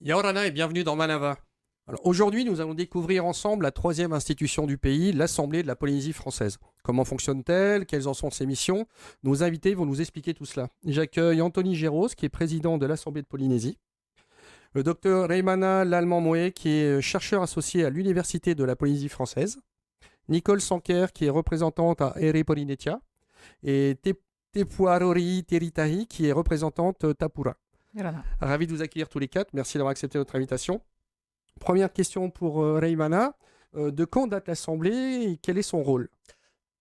Yaorana et bienvenue dans Manava. Alors, aujourd'hui, nous allons découvrir ensemble la troisième institution du pays, l'Assemblée de la Polynésie française. Comment fonctionne-t-elle? Quelles en sont ses missions? Nos invités vont nous expliquer tout cela. J'accueille Anthony Géros, qui est président de l'Assemblée de Polynésie. Le docteur Reimana Lalman-Moé, qui est chercheur associé à l'Université de la Polynésie française. Nicole Sanker, qui est représentante à Ere Polynetia. Et Tepuarori Teritahi, qui est représentante Tapura. Voilà. Ravi de vous accueillir tous les quatre. Merci d'avoir accepté notre invitation. Première question pour Reimana. De quand date l'Assemblée et quel est son rôle?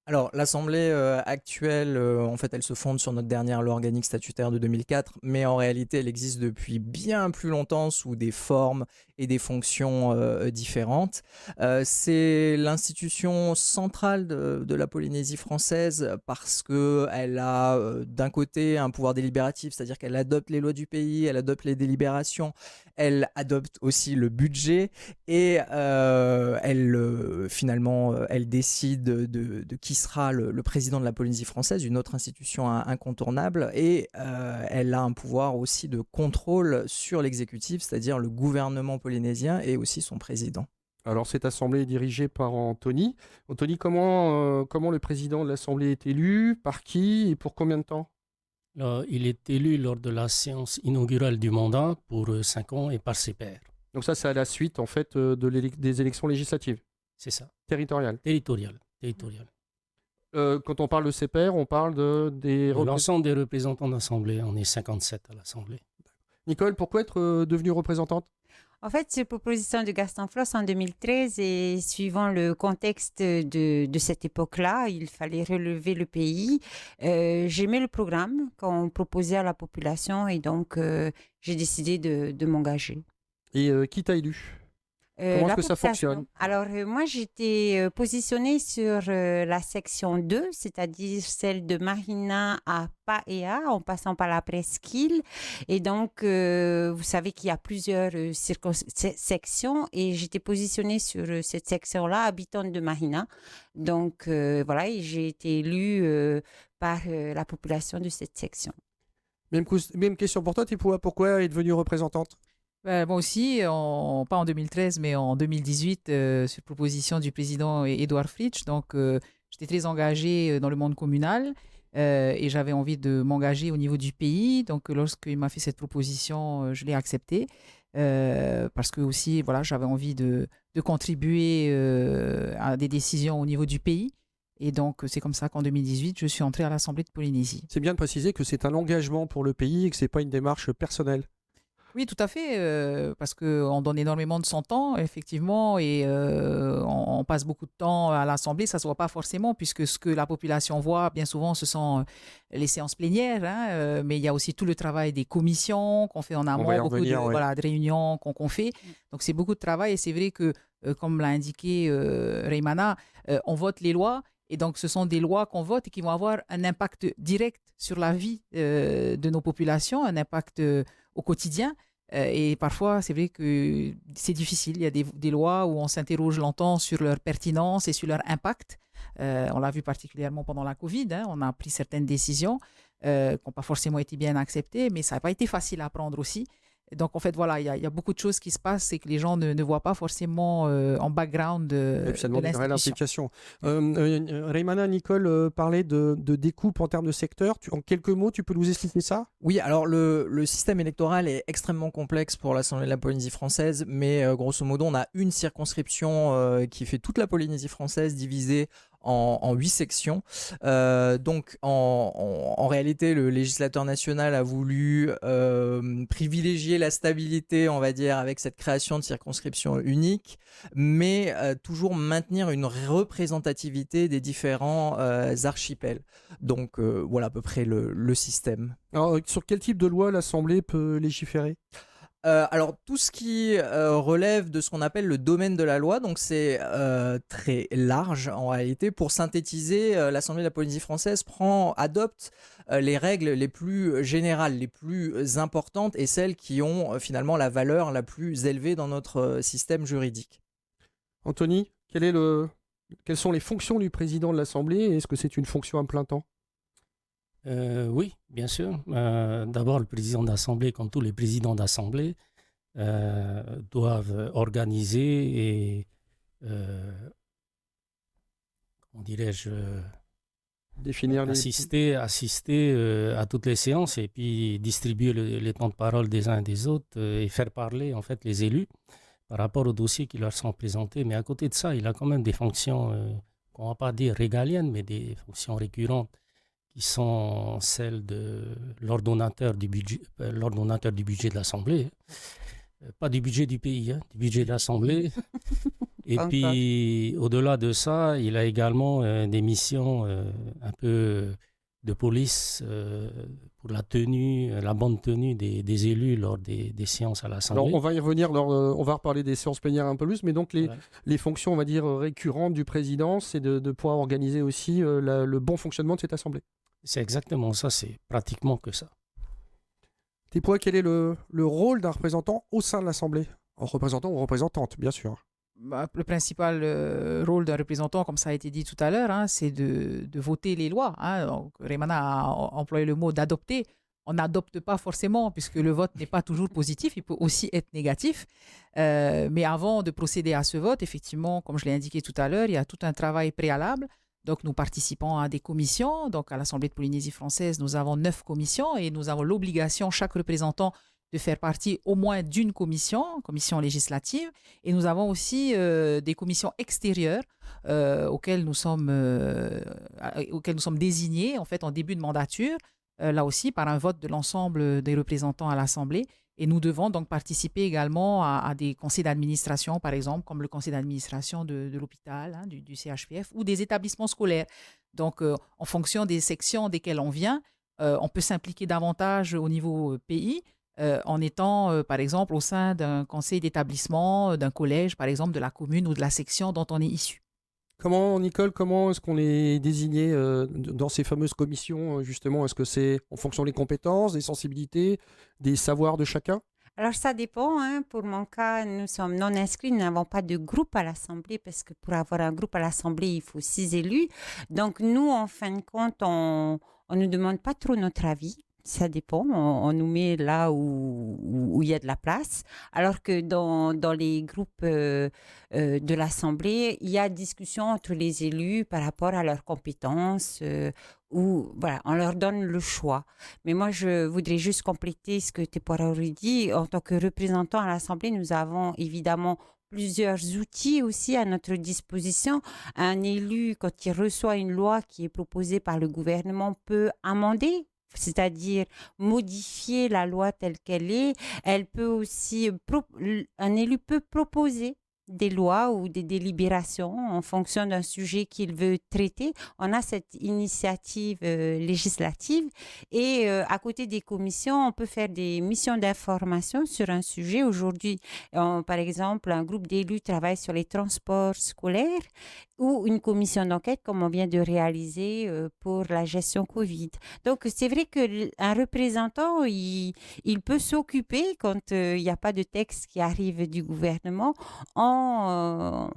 Alors, l'Assemblée actuelle, en fait, elle se fonde sur notre dernière loi organique statutaire de 2004, mais en réalité, elle existe depuis bien plus longtemps sous des formes et des fonctions différentes. C'est l'institution centrale de la Polynésie française parce qu'elle a d'un côté un pouvoir délibératif, c'est-à-dire qu'elle adopte les lois du pays, elle adopte les délibérations, elle adopte aussi le budget et finalement, elle décide de qui sera le président de la Polynésie française, une autre institution incontournable, et elle a un pouvoir aussi de contrôle sur l'exécutif, c'est-à-dire le gouvernement polynésien et aussi son président. Alors, cette assemblée est dirigée par Anthony. Anthony, comment le président de l'Assemblée est élu? Par qui et pour combien de temps? Il est élu lors de la séance inaugurale du mandat pour 5 ans et par ses pairs. Donc ça, c'est à la suite, en fait, des élections législatives. C'est ça. Territoriales. Territorial. Quand on parle de ses pairs, on parle L'ensemble des représentants d'Assemblée, on est 57 à l'Assemblée. Nicole, pourquoi être devenue représentante? En fait, c'est proposition de Gaston Floss en 2013 et suivant le contexte de cette époque-là, il fallait relever le pays. J'aimais le programme qu'on proposait à la population et donc j'ai décidé de m'engager. Et qui t'a élu? Comment est-ce que ça fonctionne? Alors, moi, j'étais positionnée sur la section 2, c'est-à-dire celle de Marina à Paea, en passant par la presqu'île. Et donc, vous savez qu'il y a plusieurs sections et j'étais positionnée sur cette section-là, habitante de Marina. Donc, voilà, et j'ai été élue par la population de cette section. Même question pour toi, pourquoi est devenue représentante? Moi aussi, pas en 2013, mais en 2018, sur proposition du président Édouard Fritsch. Donc, j'étais très engagée dans le monde communal et j'avais envie de m'engager au niveau du pays. Donc, lorsqu'il m'a fait cette proposition, je l'ai acceptée parce que aussi, voilà, j'avais envie de contribuer à des décisions au niveau du pays. Et donc, c'est comme ça qu'en 2018, je suis entrée à l'Assemblée de Polynésie. C'est bien de préciser que c'est un engagement pour le pays et que ce n'est pas une démarche personnelle. Oui, tout à fait, parce qu'on donne énormément de son temps, effectivement, et on passe beaucoup de temps à l'Assemblée. Ça ne se voit pas forcément, puisque ce que la population voit, bien souvent, ce sont les séances plénières, mais il y a aussi tout le travail des commissions qu'on fait en amont, beaucoup de réunions qu'on fait. Donc, c'est beaucoup de travail, et c'est vrai que, comme l'a indiqué Reimana, on vote les lois, et donc ce sont des lois qu'on vote et qui vont avoir un impact direct sur la vie de nos populations, un impact au quotidien. Et parfois, c'est vrai que c'est difficile. Il y a des lois où on s'interroge longtemps sur leur pertinence et sur leur impact. On l'a vu particulièrement pendant la Covid. On a pris certaines décisions qui n'ont pas forcément été bien acceptées, mais ça n'a pas été facile à prendre aussi. Donc, en fait, voilà, il y a beaucoup de choses qui se passent et que les gens ne voient pas forcément en background de l'institution. Reimana, Nicole parlait de découpe en termes de secteur. En quelques mots, tu peux nous expliquer ça? Oui, alors le système électoral est extrêmement complexe pour l'Assemblée de la Polynésie française, mais grosso modo, on a une circonscription qui fait toute la Polynésie française divisée en 8 sections. Donc, en réalité, le législateur national a voulu privilégier la stabilité, on va dire, avec cette création de circonscriptions uniques, mais toujours maintenir une représentativité des différents archipels. Donc, voilà à peu près le système. Alors, sur quel type de loi l'Assemblée peut légiférer? Alors, tout ce qui relève de ce qu'on appelle le domaine de la loi, donc c'est très large en réalité. Pour synthétiser, l'Assemblée de la Polynésie française adopte les règles les plus générales, les plus importantes et celles qui ont finalement la valeur la plus élevée dans notre système juridique. Anthony, quelles sont les fonctions du président de l'Assemblée et est-ce que c'est une fonction à plein temps? Oui, bien sûr. D'abord, le président d'Assemblée, comme tous les présidents d'Assemblée, doivent organiser et, comment dirais-je, Définir les... assister à toutes les séances et puis distribuer les temps de parole des uns et des autres et faire parler en fait les élus par rapport aux dossiers qui leur sont présentés. Mais à côté de ça, il a quand même des fonctions, qu'on ne va pas dire régaliennes, mais des fonctions récurrentes qui sont celles de l'ordonnateur du budget de l'Assemblée. Pas du budget du pays, du budget de l'Assemblée. Et puis, au-delà de ça, il a également des missions un peu de police pour la bonne tenue des élus lors des séances à l'Assemblée. Alors, on va y revenir, on va reparler des séances plénières un peu plus, mais donc les fonctions, on va dire, récurrentes du président, c'est de pouvoir organiser aussi le bon fonctionnement de cette Assemblée. C'est exactement ça, c'est pratiquement que ça. Tépois, quel est le rôle d'un représentant au sein de l'Assemblée? Représentant ou représentante, bien sûr. Le principal rôle d'un représentant, comme ça a été dit tout à l'heure, c'est de voter les lois. Donc, Reimana a employé le mot d'adopter. On n'adopte pas forcément, puisque le vote n'est pas toujours positif, il peut aussi être négatif. Mais avant de procéder à ce vote, effectivement, comme je l'ai indiqué tout à l'heure, il y a tout un travail préalable. Donc, nous participons à des commissions. Donc, à l'Assemblée de Polynésie française, nous avons 9 commissions et nous avons l'obligation, chaque représentant, de faire partie au moins d'une commission législative. Et nous avons aussi des commissions extérieures auxquelles nous sommes désignés en fait en début de mandature, là aussi par un vote de l'ensemble des représentants à l'Assemblée. Et nous devons donc participer également à des conseils d'administration, par exemple, comme le conseil d'administration de l'hôpital, du CHPF, ou des établissements scolaires. Donc, en fonction des sections desquelles on vient, on peut s'impliquer davantage au niveau pays, en étant, par exemple, au sein d'un conseil d'établissement, d'un collège, par exemple, de la commune ou de la section dont on est issu. Nicole, comment est-ce qu'on est désigné dans ces fameuses commissions, justement? Est-ce que c'est en fonction des compétences, des sensibilités, des savoirs de chacun? Alors, ça dépend. Pour mon cas, nous sommes non inscrits, nous n'avons pas de groupe à l'Assemblée parce que pour avoir un groupe à l'Assemblée, il faut 6 élus. Donc, nous, en fin de compte, on ne demande pas trop notre avis. Ça dépend, on nous met là où il y a de la place. Alors que dans les groupes de l'Assemblée, il y a discussion entre les élus par rapport à leurs compétences, où voilà, on leur donne le choix. Mais moi, je voudrais juste compléter ce que Tépois aurait dit. En tant que représentant à l'Assemblée, nous avons évidemment plusieurs outils aussi à notre disposition. Un élu, quand il reçoit une loi qui est proposée par le gouvernement, peut amender, c'est-à-dire modifier la loi telle qu'elle est. Elle peut aussi, un élu peut proposer des lois ou des délibérations en fonction d'un sujet qu'il veut traiter. On a cette initiative législative et à côté des commissions, on peut faire des missions d'information sur un sujet. Aujourd'hui, par exemple, un groupe d'élus travaille sur les transports scolaires ou une commission d'enquête comme on vient de réaliser pour la gestion Covid. Donc, c'est vrai qu'un représentant, il peut s'occuper quand il n'y a pas de texte qui arrive du gouvernement en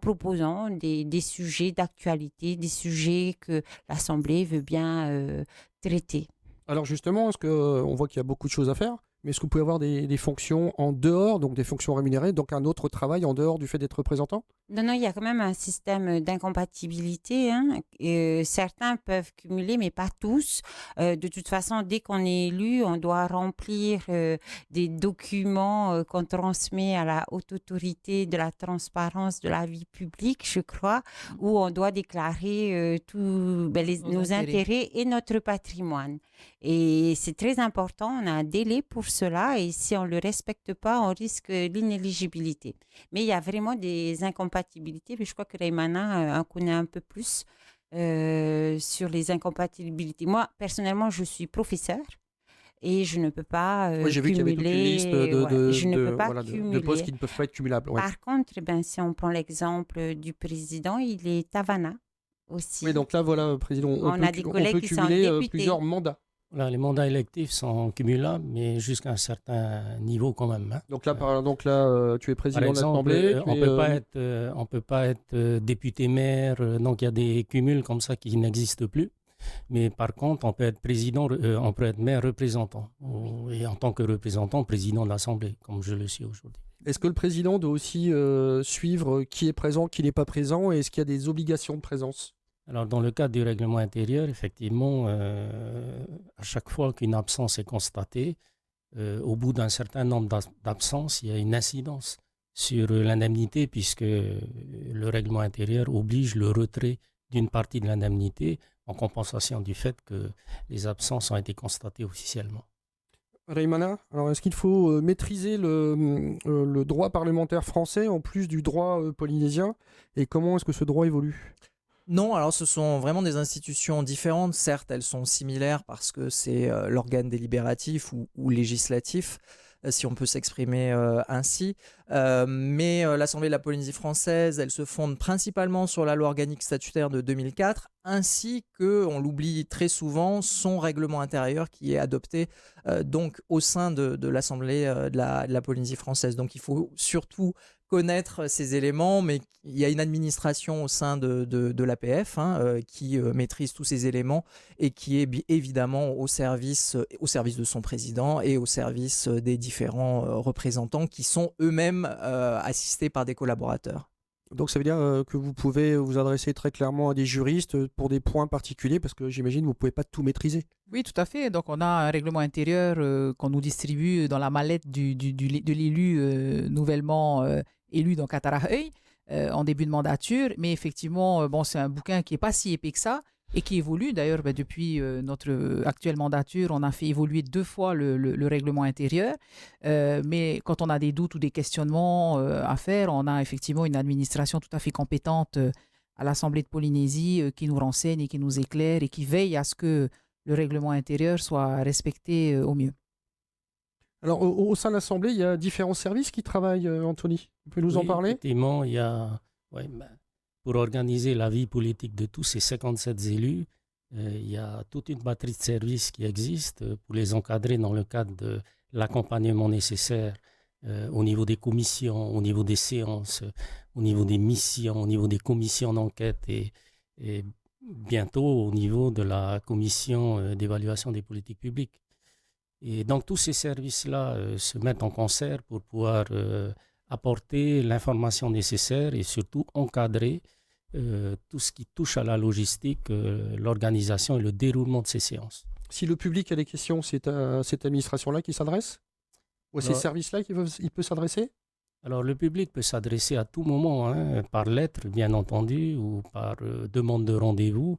proposant des sujets d'actualité, des sujets que l'Assemblée veut bien traiter. Alors justement, on voit qu'il y a beaucoup de choses à faire, mais est-ce que vous pouvez avoir des fonctions en dehors, donc des fonctions rémunérées, donc un autre travail en dehors du fait d'être représentant? Non, il y a quand même un système d'incompatibilité. Certains peuvent cumuler, mais pas tous. De toute façon, dès qu'on est élu, on doit remplir des documents qu'on transmet à la haute autorité de la transparence de la vie publique, je crois, où on doit déclarer nos intérêts et notre patrimoine. Et c'est très important, on a un délai pour cela et si on ne le respecte pas, on risque l'inéligibilité. Mais il y a vraiment des incompatibilités, mais je crois que Reimana en connaît un peu plus sur les incompatibilités. Moi, personnellement, je suis professeur et je ne peux pas j'ai vu qu'il y avait toute une liste de postes qui ne peuvent pas être cumulables. Ouais. Par contre, si on prend l'exemple du président, il est Tavana aussi. Oui, donc là, voilà, président, on a des collègues qui sont députés. Plusieurs mandats. Là, les mandats électifs sont cumulables, mais jusqu'à un certain niveau quand même. Donc là, tu es président de l'Assemblée. On ne peut pas être député-maire, donc il y a des cumuls comme ça qui n'existent plus. Mais par contre, on peut être président, on peut être maire représentant. et en tant que représentant, président de l'Assemblée, comme je le suis aujourd'hui. Est-ce que le président doit aussi suivre qui est présent, qui n'est pas présent, et est-ce qu'il y a des obligations de présence? Alors, dans le cadre du règlement intérieur, effectivement, à chaque fois qu'une absence est constatée, au bout d'un certain nombre d'absences, il y a une incidence sur l'indemnité, puisque le règlement intérieur oblige le retrait d'une partie de l'indemnité en compensation du fait que les absences ont été constatées officiellement. Reimana, alors est-ce qu'il faut maîtriser le droit parlementaire français en plus du droit polynésien, et comment est-ce que ce droit évolue? Non, alors ce sont vraiment des institutions différentes. Certes, elles sont similaires parce que c'est l'organe délibératif ou législatif, si on peut s'exprimer ainsi. Mais l'Assemblée de la Polynésie française, elle se fonde principalement sur la loi organique statutaire de 2004, ainsi que, on l'oublie très souvent, son règlement intérieur qui est adopté donc au sein de l'Assemblée de la Polynésie française. Donc il faut surtout connaître ces éléments, mais il y a une administration au sein de l'APF qui maîtrise tous ces éléments et qui est évidemment au service de son président et au service des différents représentants qui sont eux-mêmes assistés par des collaborateurs. Donc ça veut dire que vous pouvez vous adresser très clairement à des juristes pour des points particuliers, parce que j'imagine que vous ne pouvez pas tout maîtriser. Oui, tout à fait. Donc, on a un règlement intérieur qu'on nous distribue dans la mallette de l'élu nouvellement élu dans Katarahay en début de mandature. Mais effectivement, c'est un bouquin qui n'est pas si épais que ça et qui évolue. D'ailleurs, depuis notre actuelle mandature, on a fait évoluer 2 fois le règlement intérieur. Mais quand on a des doutes ou des questionnements à faire, on a effectivement une administration tout à fait compétente à l'Assemblée de Polynésie qui nous renseigne et qui nous éclaire et qui veille à ce que le règlement intérieur soit respecté au mieux. Alors au sein de l'Assemblée, il y a différents services qui travaillent, Anthony. Vous pouvez nous en parler? Effectivement, il y a... pour organiser la vie politique de tous ces 57 élus, il y a toute une batterie de services qui existe pour les encadrer dans le cadre de l'accompagnement nécessaire au niveau des commissions, au niveau des séances, au niveau des missions, au niveau des commissions d'enquête et bientôt au niveau de la commission d'évaluation des politiques publiques. Et donc tous ces services-là se mettent en concert pour pouvoir apporter l'information nécessaire et surtout encadrer tout ce qui touche à la logistique, l'organisation et le déroulement de ces séances. Si le public a des questions, c'est à cette administration-là qui s'adresse? Ou à ces services-là qu'il peut s'adresser? Alors le public peut s'adresser à tout moment, par lettre bien entendu, ou par demande de rendez-vous.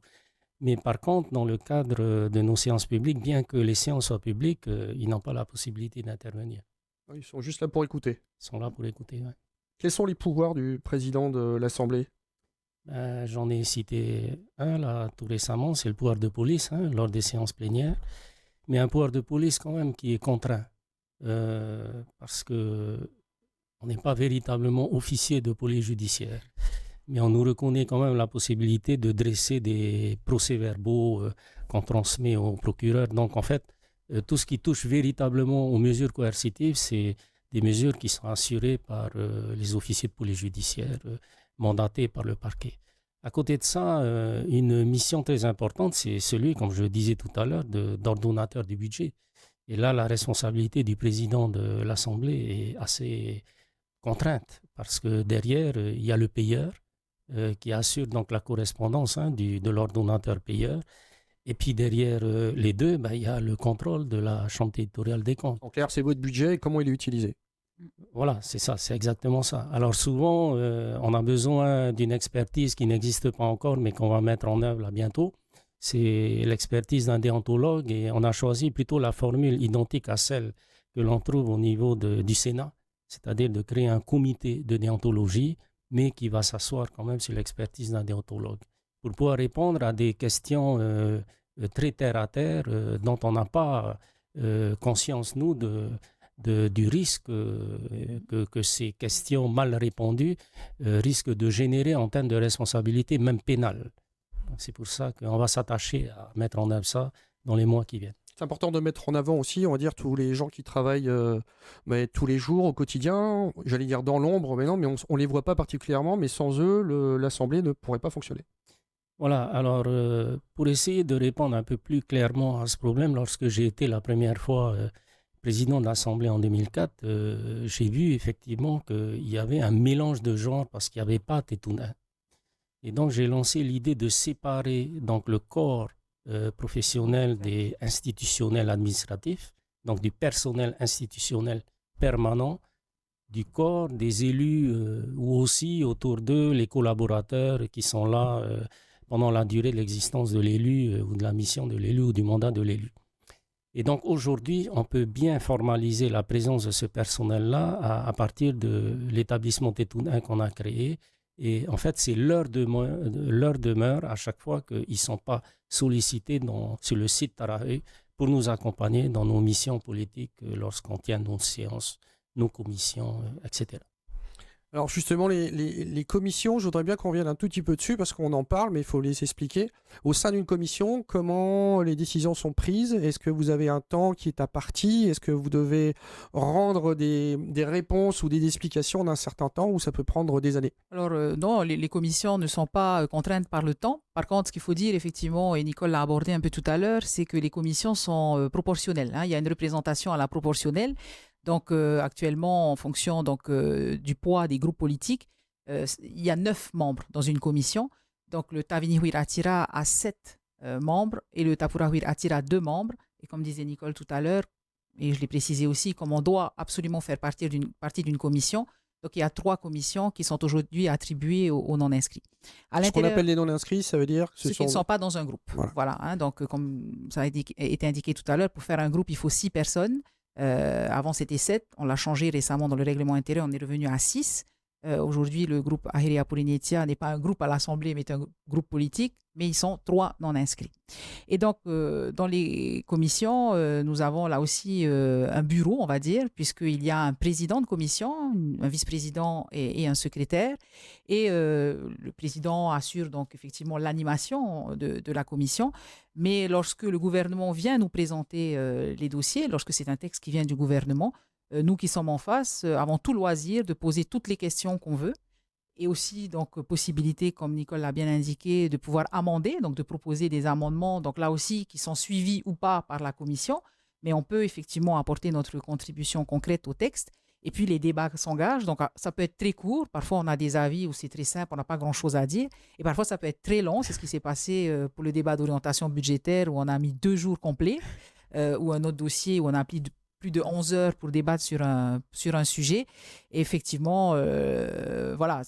Mais par contre, dans le cadre de nos séances publiques, bien que les séances soient publiques, ils n'ont pas la possibilité d'intervenir. Ils sont juste là pour écouter. Ils sont là pour écouter, oui. Quels sont les pouvoirs du président de l'Assemblée? J'en ai cité un là tout récemment, c'est le pouvoir de police lors des séances plénières. Mais un pouvoir de police quand même qui est contraint. Parce qu'on n'est pas véritablement officier de police judiciaire. Mais on nous reconnaît quand même la possibilité de dresser des procès-verbaux qu'on transmet au procureur. Donc en fait, tout ce qui touche véritablement aux mesures coercitives, c'est des mesures qui sont assurées par les officiers de police judiciaire mandatés par le parquet. À côté de ça, une mission très importante, c'est celui, comme je le disais tout à l'heure, d'ordonnateur du budget. Et là, la responsabilité du président de l'Assemblée est assez contrainte parce que derrière, il y a le payeur qui assure donc la correspondance de l'ordonnateur payeur. Et puis derrière les deux, il y a le contrôle de la Chambre territoriale des comptes. En clair, c'est votre budget et comment il est utilisé. Voilà, c'est ça, c'est exactement ça. Alors souvent, on a besoin d'une expertise qui n'existe pas encore, mais qu'on va mettre en œuvre là bientôt. C'est l'expertise d'un déontologue et on a choisi plutôt la formule identique à celle que l'on trouve au niveau du Sénat, c'est-à-dire de créer un comité de déontologie, mais qui va s'asseoir quand même sur l'expertise d'un déontologue, pour pouvoir répondre à des questions très terre-à-terre dont on n'a pas conscience, nous, du risque que ces questions mal répondues risquent de générer en termes de responsabilité, même pénale. C'est pour ça qu'on va s'attacher à mettre en œuvre ça dans les mois qui viennent. C'est important de mettre en avant aussi, on va dire, tous les gens qui travaillent tous les jours, au quotidien, j'allais dire dans l'ombre, mais non, mais on ne les voit pas particulièrement, mais sans eux, l'Assemblée ne pourrait pas fonctionner. Voilà, alors pour essayer de répondre un peu plus clairement à ce problème, lorsque j'ai été la première fois président de l'Assemblée en 2004, j'ai vu effectivement qu'il y avait un mélange de genres parce qu'il n'y avait pas Tétounin. Et donc, j'ai lancé l'idée de séparer donc, le corps professionnel des institutionnels administratifs, donc du personnel institutionnel permanent, du corps des élus ou aussi autour d'eux les collaborateurs qui sont là pendant la durée de l'existence de l'élu ou de la mission de l'élu ou du mandat de l'élu. Et donc aujourd'hui, on peut bien formaliser la présence de ce personnel-là à partir de l'établissement Tétounin qu'on a créé. Et en fait, c'est leur demeure à chaque fois qu'ils ne sont pas sollicités sur le site Tarahe pour nous accompagner dans nos missions politiques lorsqu'on tient nos séances, nos commissions, etc. Alors justement, les commissions, je voudrais bien qu'on revienne un tout petit peu dessus parce qu'on en parle, mais il faut les expliquer. Au sein d'une commission, comment les décisions sont prises? Est-ce que vous avez un temps qui est imparti? Est-ce que vous devez rendre des réponses ou des explications en un certain temps ou ça peut prendre des années? Alors non, les commissions ne sont pas contraintes par le temps. Par contre, ce qu'il faut dire effectivement, et Nicole l'a abordé un peu tout à l'heure, c'est que les commissions sont proportionnelles. Il y a une représentation à la proportionnelle. Donc actuellement, en fonction du poids des groupes politiques, il y a 9 membres dans une commission. Donc le Tavinihuir Atira a 7 membres et le Tapurahuir Atira a 2 membres. Et comme disait Nicole tout à l'heure, et je l'ai précisé aussi, comme on doit absolument faire partie d'une commission, donc il y a 3 commissions qui sont aujourd'hui attribuées aux non-inscrits. Ce qu'on appelle les non-inscrits, ça veut dire que ceux qui ne sont pas dans un groupe. Voilà, donc comme ça a été indiqué tout à l'heure, pour faire un groupe, il faut 6 personnes. Avant, c'était 7. On l'a changé récemment dans le règlement intérieur. On est revenu à 6. Aujourd'hui, le groupe Ahiria Polynetia n'est pas un groupe à l'Assemblée, mais un groupe politique. Mais ils sont 3 non-inscrits. Et donc, dans les commissions, nous avons là aussi un bureau, on va dire, puisqu'il y a un président de commission, un vice-président et un secrétaire. Et le président assure donc effectivement l'animation de la commission. Mais lorsque le gouvernement vient nous présenter les dossiers, lorsque c'est un texte qui vient du gouvernement, nous qui sommes en face avons tout loisir de poser toutes les questions qu'on veut. Et aussi, donc, possibilité, comme Nicole l'a bien indiqué, de pouvoir amender, donc de proposer des amendements, donc là aussi, qui sont suivis ou pas par la commission. Mais on peut effectivement apporter notre contribution concrète au texte. Et puis, les débats s'engagent. Donc, ça peut être très court. Parfois, on a des avis où c'est très simple, on n'a pas grand-chose à dire. Et parfois, ça peut être très long. C'est ce qui s'est passé pour le débat d'orientation budgétaire, où on a mis 2 jours complets, ou un autre dossier où on a plus de 11 heures pour débattre sur un sujet. Et effectivement, voilà,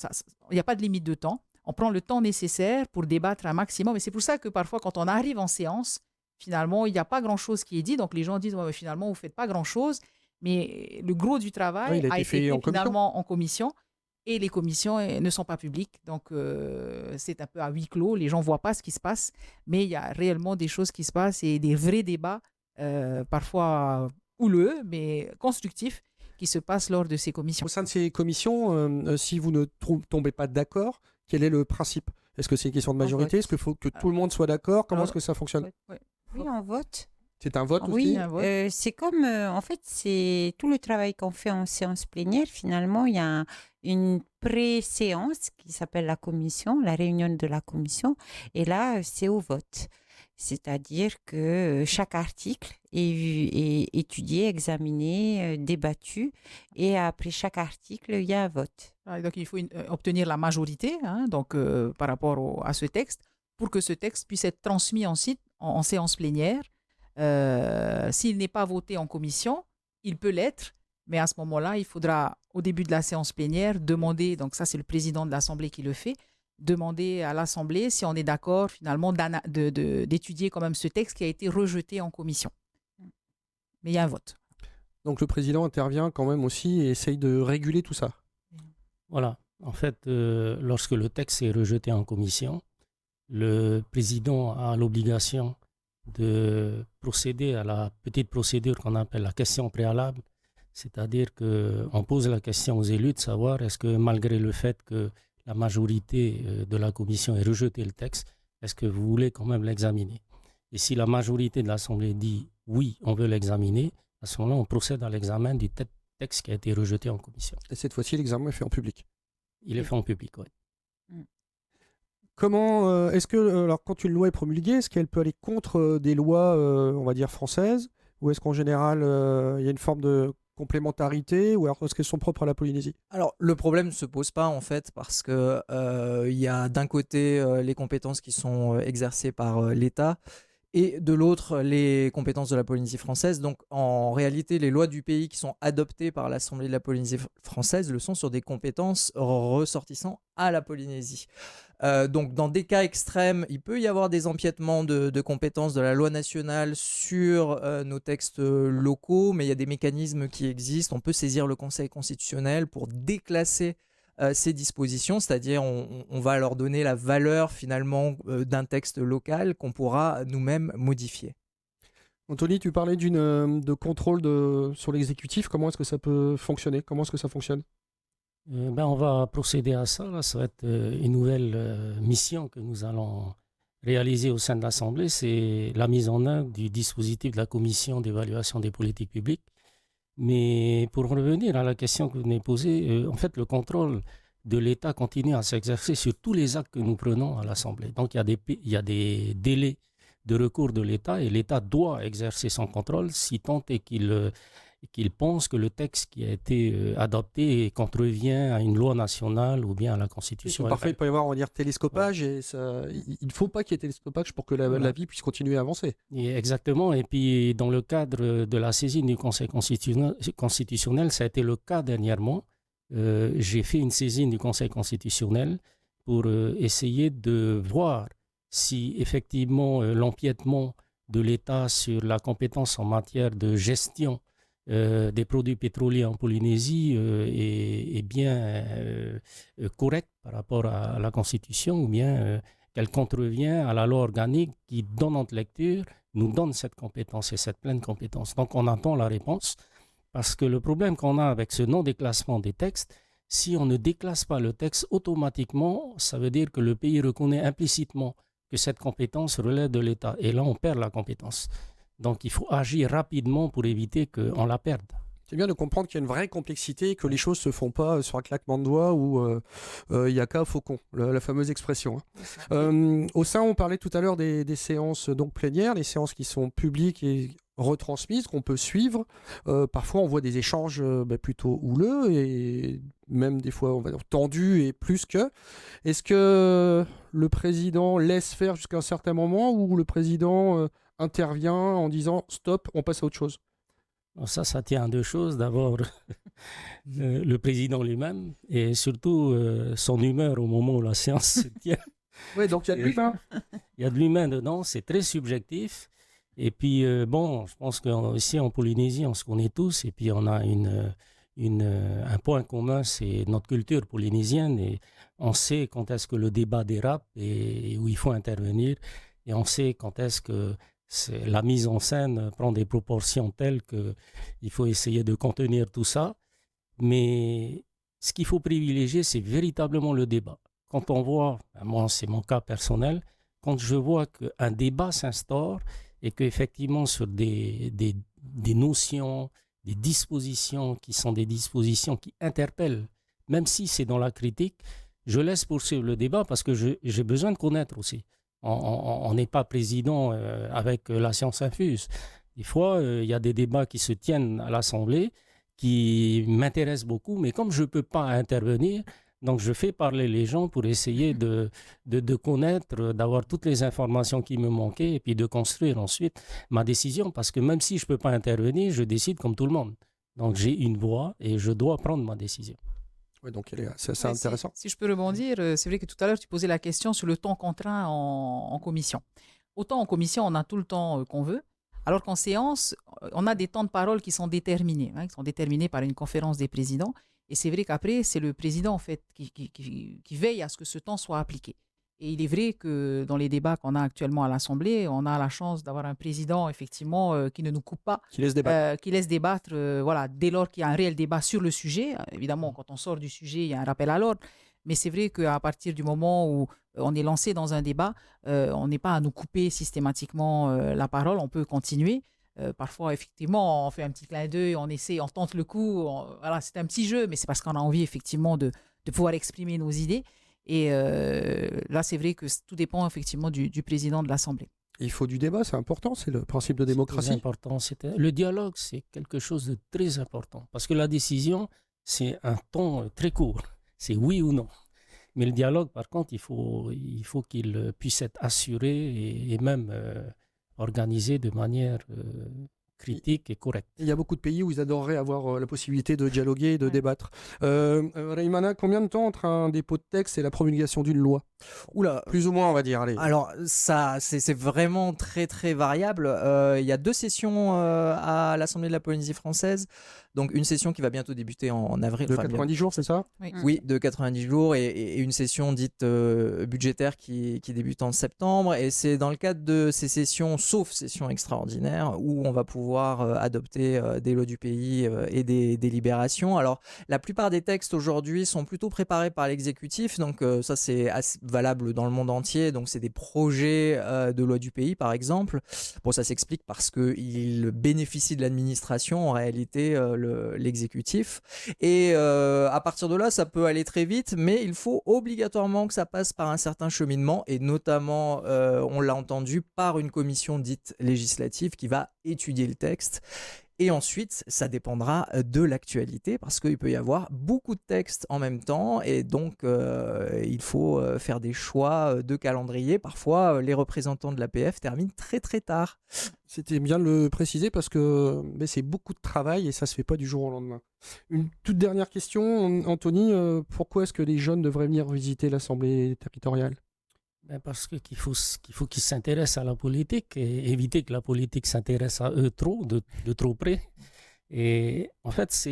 il n'y a pas de limite de temps. On prend le temps nécessaire pour débattre un maximum. Et c'est pour ça que parfois, quand on arrive en séance, finalement, il n'y a pas grand-chose qui est dit. Donc, les gens disent, ouais, mais finalement, vous ne faites pas grand-chose. Mais le gros du travail a été fait finalement en commission. Et les commissions ne sont pas publiques. Donc, c'est un peu à huis clos. Les gens ne voient pas ce qui se passe. Mais il y a réellement des choses qui se passent et des vrais débats, parfois houleux, mais constructifs, qui se passent lors de ces commissions. Au sein de ces commissions, si vous ne tombez pas d'accord, quel est le principe? Est-ce que c'est une question de majorité? Est-ce qu'il faut que tout le monde soit d'accord? Comment est-ce que ça fonctionne? Oui, on vote. C'est un vote aussi? Oui, c'est comme, en fait, c'est tout le travail qu'on fait en séance plénière. Finalement, il y a une pré-séance qui s'appelle la commission, la réunion de la commission. Et là, c'est au vote. C'est-à-dire que chaque article est étudié, examiné, débattu. Et après chaque article, il y a un vote. Donc, il faut obtenir la majorité donc, par rapport à ce texte pour que ce texte puisse être transmis ensuite en séance plénière. S'il n'est pas voté en commission, il peut l'être, mais à ce moment-là, il faudra, au début de la séance plénière, demander, donc ça c'est le président de l'Assemblée qui le fait, demander à l'Assemblée si on est d'accord finalement d'étudier quand même ce texte qui a été rejeté en commission. Mais il y a un vote. Donc le président intervient quand même aussi et essaye de réguler tout ça. Voilà. En fait, lorsque le texte est rejeté en commission, le président a l'obligation de procéder à la petite procédure qu'on appelle la question préalable, c'est-à-dire qu'on pose la question aux élus de savoir est-ce que malgré le fait que la majorité de la commission ait rejeté le texte, est-ce que vous voulez quand même l'examiner? Et si la majorité de l'Assemblée dit oui, on veut l'examiner, à ce moment-là, on procède à l'examen du texte qui a été rejeté en commission. Et cette fois-ci, l'examen est fait en public? Il est fait en public, oui. Comment est-ce que, alors, quand une loi est promulguée, est-ce qu'elle peut aller contre des lois, on va dire, françaises? Ou est-ce qu'en général, il y a une forme de complémentarité, ou alors est-ce qu'elles sont propres à la Polynésie? Alors, le problème ne se pose pas en fait parce que il y a d'un côté les compétences qui sont exercées par l'État et de l'autre les compétences de la Polynésie française. Donc en réalité, les lois du pays qui sont adoptées par l'Assemblée de la Polynésie française le sont sur des compétences ressortissant à la Polynésie. Donc dans des cas extrêmes, il peut y avoir des empiètements de compétences de la loi nationale sur nos textes locaux, mais il y a des mécanismes qui existent. On peut saisir le Conseil constitutionnel pour déclasser ces dispositions, c'est-à-dire on va leur donner la valeur finalement d'un texte local qu'on pourra nous-mêmes modifier. Anthony, tu parlais de contrôle sur l'exécutif. Comment est-ce que ça peut fonctionner? Comment est-ce que ça fonctionne? On va procéder à ça. Là. Ça va être une nouvelle mission que nous allons réaliser au sein de l'Assemblée. C'est la mise en œuvre du dispositif de la Commission d'évaluation des politiques publiques. Mais pour revenir à la question que vous venez posée, en fait, le contrôle de l'État continue à s'exercer sur tous les actes que nous prenons à l'Assemblée. Donc, il y a des délais de recours de l'État et l'État doit exercer son contrôle si tant est qu'il pense que le texte qui a été adopté contrevient à une loi nationale ou bien à la Constitution. Parfait, il peut y avoir, on va dire, télescopage, et il ne faut pas qu'il y ait télescopage pour que la vie puisse continuer à avancer. Et exactement, et puis dans le cadre de la saisine du Conseil constitutionnel, ça a été le cas dernièrement. J'ai fait une saisine du Conseil constitutionnel pour essayer de voir si effectivement l'empiètement de l'État sur la compétence en matière de gestion des produits pétroliers en Polynésie est bien correct par rapport à la Constitution, ou bien qu'elle contrevient à la loi organique qui, dans notre lecture, nous donne cette compétence et cette pleine compétence. Donc on attend la réponse, parce que le problème qu'on a avec ce non-déclassement des textes, si on ne déclasse pas le texte automatiquement, ça veut dire que le pays reconnaît implicitement que cette compétence relève de l'État. Et là, on perd la compétence. Donc, il faut agir rapidement pour éviter qu'on la perde. C'est bien de comprendre qu'il y a une vraie complexité, que les choses ne se font pas sur un claquement de doigts ou il y a qu'à faucon, la fameuse expression. Au sein, on parlait tout à l'heure des séances donc plénières, les séances qui sont publiques et retransmises, qu'on peut suivre. Parfois, on voit des échanges plutôt houleux et même des fois, on va dire, tendus et plus que. Est-ce que le président laisse faire jusqu'à un certain moment, ou le président intervient en disant « stop, on passe à autre chose ». Ça tient à deux choses. D'abord, le président lui-même et surtout son humeur au moment où la séance se tient. Oui, donc il y a de l'humain. Il y a de l'humain dedans, c'est très subjectif. Et puis, je pense qu'ici en Polynésie, on se connaît tous, et puis on a un point commun, c'est notre culture polynésienne, et on sait quand est-ce que le débat dérape et où il faut intervenir, et on sait quand est-ce que la mise en scène prend des proportions telles qu'il faut essayer de contenir tout ça. Mais ce qu'il faut privilégier, c'est véritablement le débat. Quand on voit, moi c'est mon cas personnel, quand je vois qu'un débat s'instaure et qu'effectivement sur des notions, des dispositions qui sont des dispositions qui interpellent, même si c'est dans la critique, je laisse poursuivre le débat parce que j'ai besoin de connaître aussi. On n'est pas président avec la science infuse. Des fois, il y a des débats qui se tiennent à l'Assemblée qui m'intéressent beaucoup, mais comme je ne peux pas intervenir, donc je fais parler les gens pour essayer de connaître, d'avoir toutes les informations qui me manquaient et puis de construire ensuite ma décision, parce que même si je ne peux pas intervenir, je décide comme tout le monde. Donc j'ai une voix et je dois prendre ma décision. Oui, donc c'est intéressant. Si je peux rebondir, c'est vrai que tout à l'heure, tu posais la question sur le temps contraint en commission. Autant en commission, on a tout le temps qu'on veut, alors qu'en séance, on a des temps de parole qui sont déterminés, qui sont déterminés par une conférence des présidents. Et c'est vrai qu'après, c'est le président en fait, qui veille à ce que ce temps soit appliqué. Et il est vrai que dans les débats qu'on a actuellement à l'Assemblée, on a la chance d'avoir un président effectivement qui ne nous coupe pas, qui laisse débattre, voilà, dès lors qu'il y a un réel débat sur le sujet. Évidemment, quand on sort du sujet, il y a un rappel à l'ordre. Mais c'est vrai qu'à partir du moment où on est lancé dans un débat, on n'est pas à nous couper systématiquement la parole, on peut continuer. Parfois, effectivement, on fait un petit clin d'œil, on essaie, on tente le coup. Voilà, c'est un petit jeu, mais c'est parce qu'on a envie, effectivement, de pouvoir exprimer nos idées. Et là, c'est vrai que tout dépend, effectivement, du président de l'Assemblée. Il faut du débat, c'est important, c'est le principe de C'est démocratie. très important. Le dialogue, c'est quelque chose de très important. Parce que la décision, c'est un ton très court. C'est oui ou non. Mais le dialogue, par contre, il faut qu'il puisse être assuré et même organisé de manière critique et correcte. Il y a beaucoup de pays où ils adoreraient avoir la possibilité de dialoguer et de Ouais. débattre. Reimana, combien de temps entre un dépôt de texte et la promulgation d'une loi? Oula, Plus ou moins, on va dire. Allez. alors ça, c'est vraiment très très variable. Il y a 2 sessions à l'Assemblée de la Polynésie française. Donc une session qui va bientôt débuter en avril. De enfin, 90 jours, c'est ça? Oui, de 90 jours et une session dite budgétaire qui débute en septembre. Et c'est dans le cadre de ces sessions, sauf session extraordinaire, où on va pouvoir adopter des lois du pays et des délibérations. Alors, la plupart des textes aujourd'hui sont plutôt préparés par l'exécutif. Donc, ça, c'est valable dans le monde entier. Donc, c'est des projets de loi du pays, par exemple. Bon, ça s'explique parce qu'ils bénéficient de l'administration, en réalité, l'exécutif. Et à partir de là, ça peut aller très vite, mais il faut obligatoirement que ça passe par un certain cheminement, et notamment, on l'a entendu, par une commission dite législative qui va étudier le texte. Et ensuite, ça dépendra de l'actualité, parce qu'il peut y avoir beaucoup de textes en même temps, et donc il faut faire des choix de calendrier. Parfois, les représentants de l'APF terminent très très tard. C'était bien de le préciser parce que c'est beaucoup de travail et ça se fait pas du jour au lendemain. Une toute dernière question, Anthony, pourquoi est-ce que les jeunes devraient venir visiter l'Assemblée territoriale? Parce qu'il faut qu'ils s'intéressent à la politique et éviter que la politique s'intéresse à eux trop, de trop près. Et en fait,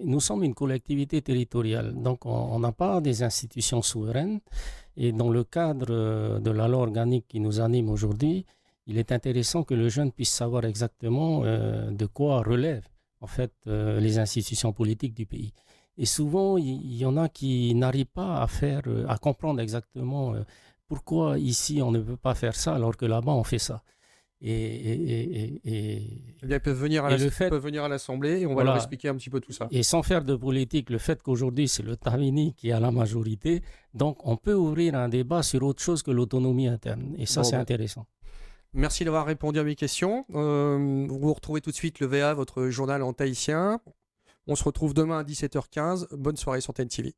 nous sommes une collectivité territoriale, donc on n'a pas des institutions souveraines. Et dans le cadre de la loi organique qui nous anime aujourd'hui, il est intéressant que le jeune puisse savoir exactement de quoi relèvent en fait les institutions politiques du pays. Et souvent, il y en a qui n'arrivent pas à comprendre exactement pourquoi ici on ne peut pas faire ça alors que là-bas on fait ça. Ils peuvent venir à l'Assemblée et on va leur expliquer un petit peu tout ça. Et sans faire de politique, le fait qu'aujourd'hui c'est le Tamini qui a la majorité, donc on peut ouvrir un débat sur autre chose que l'autonomie interne. Et ça, c'est intéressant. Merci d'avoir répondu à mes questions. Vous retrouvez tout de suite le VA, votre journal en tahitien. On se retrouve demain à 17h15. Bonne soirée sur TNTV.